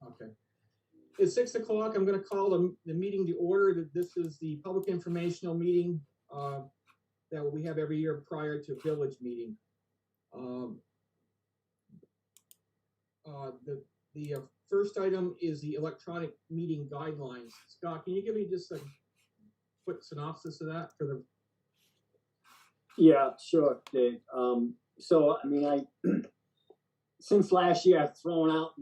Okay. It's 6 o'clock. I'm going to call the meeting to order. This is the public informational meeting that we have every year prior to village meeting. The first item is the electronic meeting guidelines. Scott, can you give me just a quick synopsis of that for the? Yeah, sure, Dave. So, I mean, since last year, I've thrown out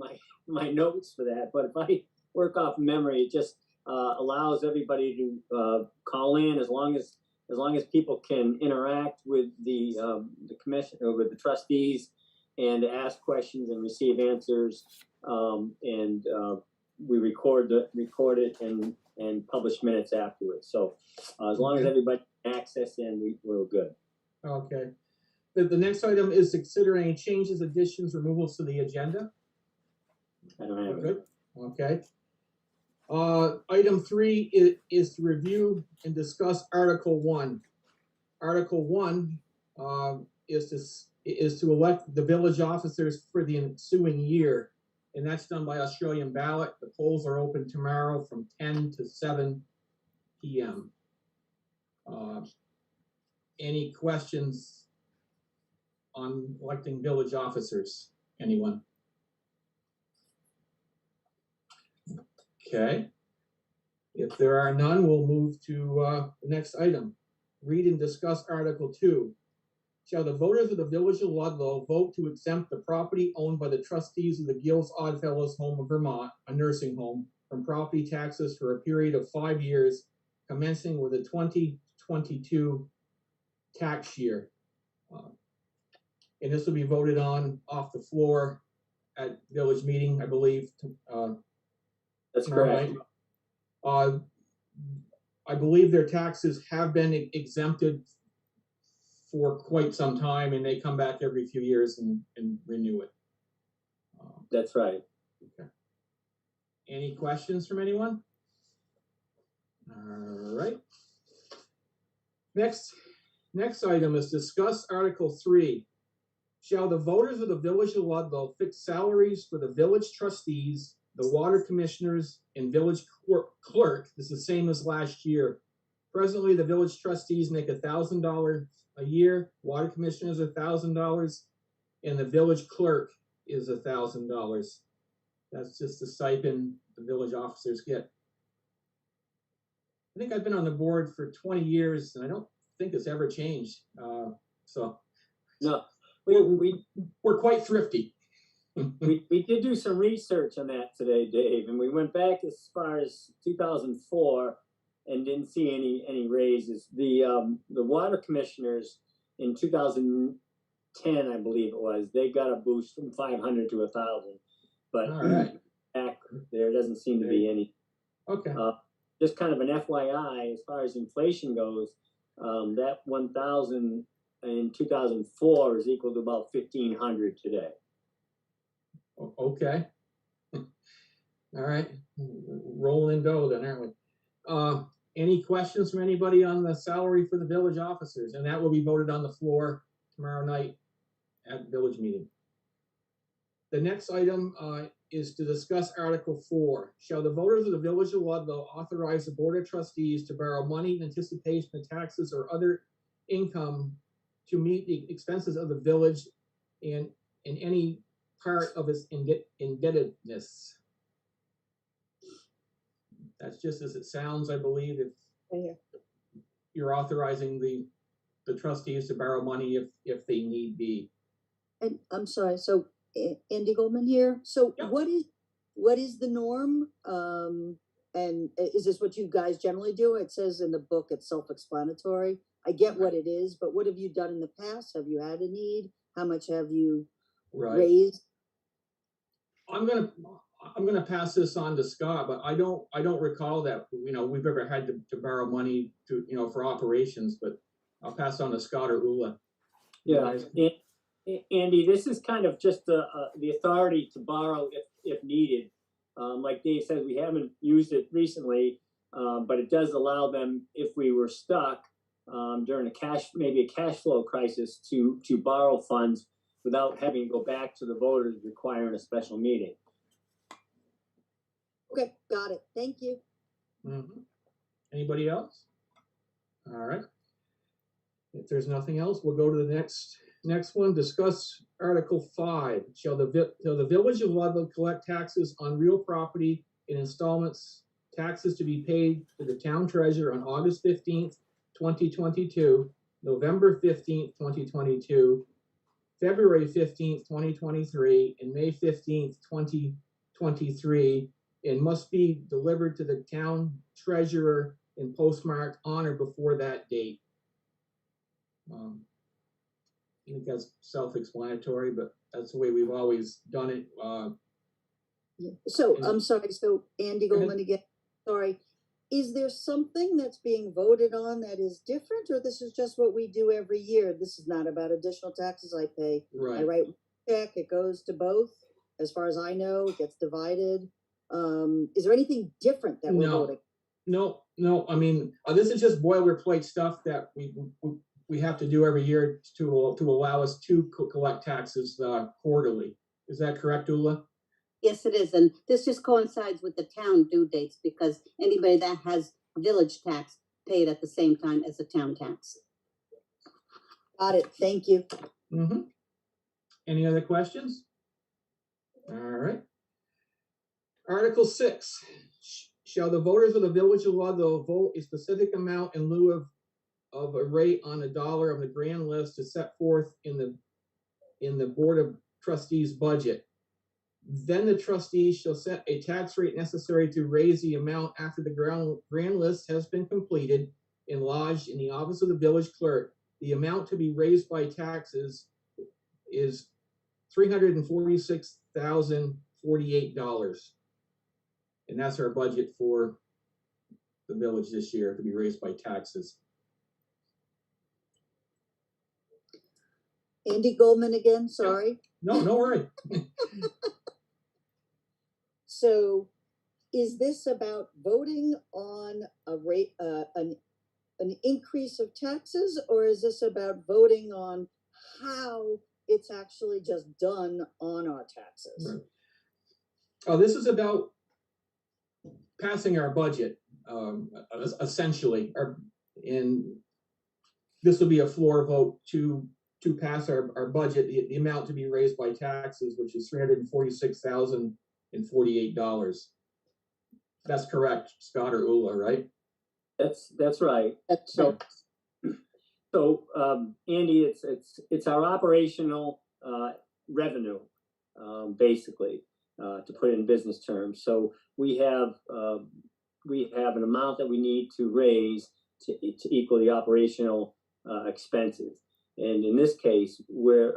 my notes for that, but if I work off memory, it just allows everybody to call in as long as people can interact with the commission or with the trustees and ask questions and receive answers. We record it and publish minutes afterwards. So as long as everybody can access in, we're good. Okay. The next item is to consider any changes, additions, removals to the agenda. I don't have good. Okay. Item 3 is to review and discuss Article 1. Article 1 is to elect the village officers for the ensuing year, and that's done by Australian ballot. The polls are open tomorrow from 10 to 7 p.m. Any questions on electing village officers? Anyone? Okay. If there are none, we'll move to the next item. Read and discuss Article 2. Shall the voters of the Village of Ludlow vote to exempt the property owned by the trustees of the Gills Oddfellows Home of Vermont, a nursing home, from property taxes for a period of 5 years, commencing with the 2022 tax year? And this will be voted on off the floor at village meeting, I believe. That's correct. I believe their taxes have been exempted for quite some time, and they come back every few years and renew it. That's right. Okay. Any questions from anyone? All right. Next item is discuss Article 3. Shall the voters of the Village of Ludlow fix salaries for the village trustees, the water commissioners, and village clerk? This is the same as last year. Presently, the village trustees make $1,000 a year, water commissioners $1,000, and the village clerk is $1,000. That's just the stipend the village officers get. I think I've been on the board for 20 years, and I don't think it's ever changed. So no, we're quite thrifty. we did do some research on that today, Dave, and we went back as far as 2004 and didn't see any raises. The water commissioners in 2010, I believe it was, they got a boost from 500 to 1,000, but back there doesn't seem to be any. Okay. Just kind of an FYI, as far as inflation goes, that 1,000 in 2004 is equal to about 1,500 today. Okay. All right. Rolling dough then, aren't we? Any questions from anybody on the salary for the village officers? And that will be voted on the floor tomorrow night at village meeting. The next item is to discuss Article 4. Shall the voters of the Village of Ludlow authorize the Board of Trustees to borrow money in anticipation of taxes or other income to meet the expenses of the village and in any part of its indebtedness? That's just as it sounds, I believe. If you're authorizing the trustees to borrow money if they need be. And I'm sorry, so Andy Goldman here. So yeah. What is the norm? And is this what you guys generally do? It says in the book it's self-explanatory. I get what it is, but what have you done in the past? Have you had a need? How much have you raised? I'm gonna pass this on to Scott, but I don't recall that we've ever had to borrow money to for operations. But I'll pass on to Scott or Ula. Yeah, Andy, this is kind of just the authority to borrow if needed. Like Dave said, we haven't used it recently, but it does allow them, if we were stuck during maybe a cash flow crisis, to borrow funds without having to go back to the voters requiring a special meeting. Okay, got it. Thank you. Anybody else? All right. If there's nothing else, we'll go to the next one. Discuss Article 5. Shall the Village of Ludlow collect taxes on real property in installments, taxes to be paid to the town treasurer on August 15th, 2022, November 15th, 2022, February 15th, 2023, and May 15th, 2023, and must be delivered to the town treasurer and postmarked on or before that date. I think that's self-explanatory, but that's the way we've always done it. So I'm sorry. So Andy Goldman again. Sorry. Is there something that's being voted on that is different, or this is just what we do every year? This is not about additional taxes I pay. Right. I write a check. It goes to both. As far as I know, it gets divided. Is there anything different that we're voting? No. I mean, this is just boilerplate stuff that we have to do every year to allow us to collect taxes quarterly. Is that correct, Ula? Yes, it is. And this just coincides with the town due dates because anybody that has village tax paid at the same time as the town tax. Got it. Thank you. Any other questions? All right. Article 6. Shall the voters of the Village of Ludlow vote a specific amount in lieu of a rate on a dollar of the grand list to set forth in the Board of Trustees budget? Then the trustees shall set a tax rate necessary to raise the amount after the grand list has been completed and lodged in the office of the village clerk. The amount to be raised by taxes is $346,048. And that's our budget for the village this year to be raised by taxes. Andy Goldman again. Sorry. No worry. So is this about voting on a rate, an increase of taxes, or is this about voting on how it's actually just done on our taxes? Right. Oh, this is about passing our budget, essentially. And this will be a floor vote to pass our budget, the amount to be raised by taxes, which is $346,048. That's correct, Scott or Ula, right? That's right. So Andy, it's our operational revenue, basically, to put it in business terms. So we have an amount that we need to raise to equal the operational expenses. And in this case, where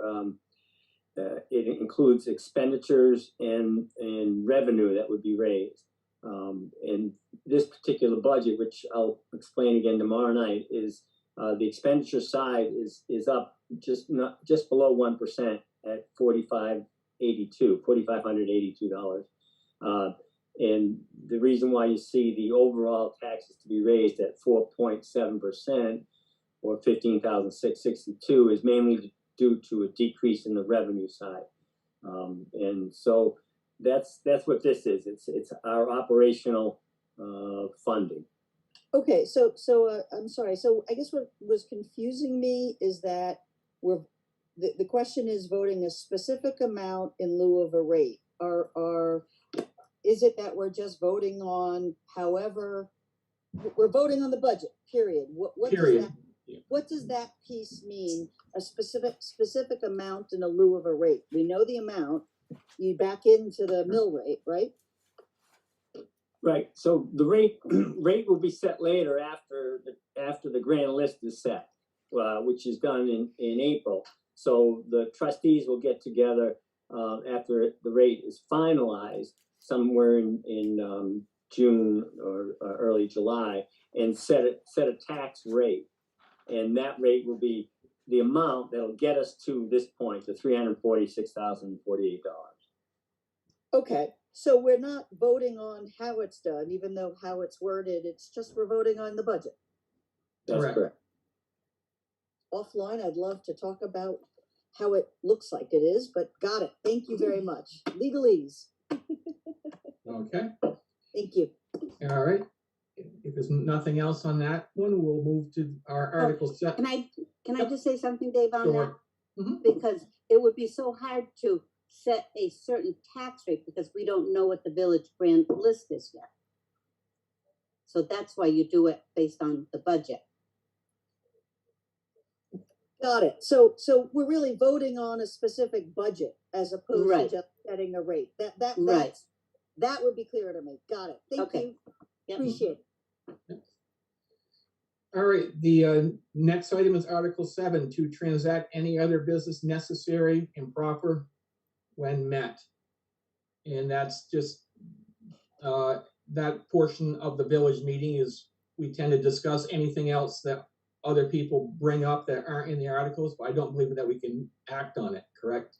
it includes expenditures and revenue that would be raised. And this particular budget, which I'll explain again tomorrow night, is the expenditure side is up just below 1% at $4,582. And the reason why you see the overall taxes to be raised at 4.7% or $15,662 is mainly due to a decrease in the revenue side. And so that's what this is. It's our operational funding. Okay, so I'm sorry. So I guess what was confusing me is that the question is voting a specific amount in lieu of a rate. Is it that we're just voting on however we're voting on the budget? Period. What does that piece mean? A specific amount in a lieu of a rate. We know the amount. You back into the mill rate, right? Right. So the rate will be set later after the grand list is set, which is done in April. So the trustees will get together after the rate is finalized somewhere in June or early July and set a tax rate. And that rate will be the amount that'll get us to this point, to $346,048. Okay, so we're not voting on how it's done, even though how it's worded, it's just we're voting on the budget. That's correct. Offline, I'd love to talk about how it looks like it is, but got it. Thank you very much. Legalese. Okay. Thank you. All right. If there's nothing else on that one, we'll move to our Article set. Can I just say something, Dave, on that? Sure. Mhm. Because it would be so hard to set a certain tax rate because we don't know what the village grand list is yet. So that's why you do it based on the budget. Got it. So we're really voting on a specific budget as opposed Right. to just setting a rate. Right. That would be clear to me. Got it. Thank Okay. you. Yep. Appreciate it. All right, the next item is Article 7, to transact any other business necessary and proper when met. And that's just, that portion of the village meeting is, we tend to discuss anything else that other people bring up that aren't in the articles, but I don't believe that we can act on it, correct?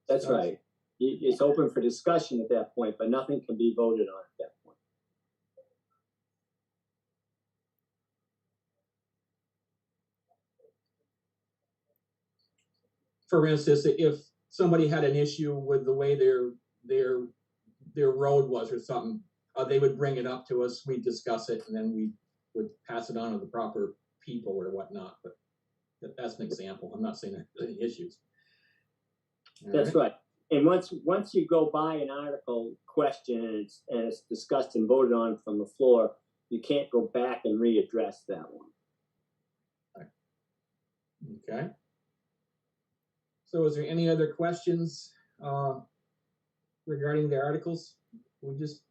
That's So- right. It's open for discussion at that point, but nothing can be voted on at that point. For instance, if somebody had an issue with the way their road was or something, they would bring it up to us, we'd discuss it, and then we would pass it on to the proper people or whatnot, but that's an example. I'm not saying there's any issues. All That's right. And once you go by an article question and it's discussed and voted on from the floor, you can't go back and readdress that one. Okay. So is there any other questions regarding the articles we just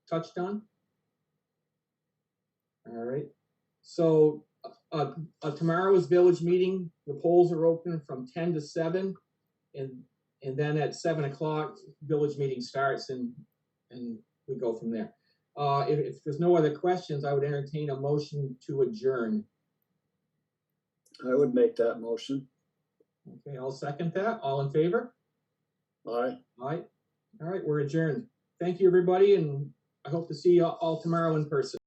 touched on? All right. So tomorrow's village meeting, the polls are open from 10 to 7, and then at 7 o'clock, village meeting starts and we go from there. If there's no other questions, I would entertain a motion to adjourn. I would make that motion. Okay, I'll second that. All in favor? Aye. Aye. All right, we're adjourned. Thank you, everybody, and I hope to see you all tomorrow in person.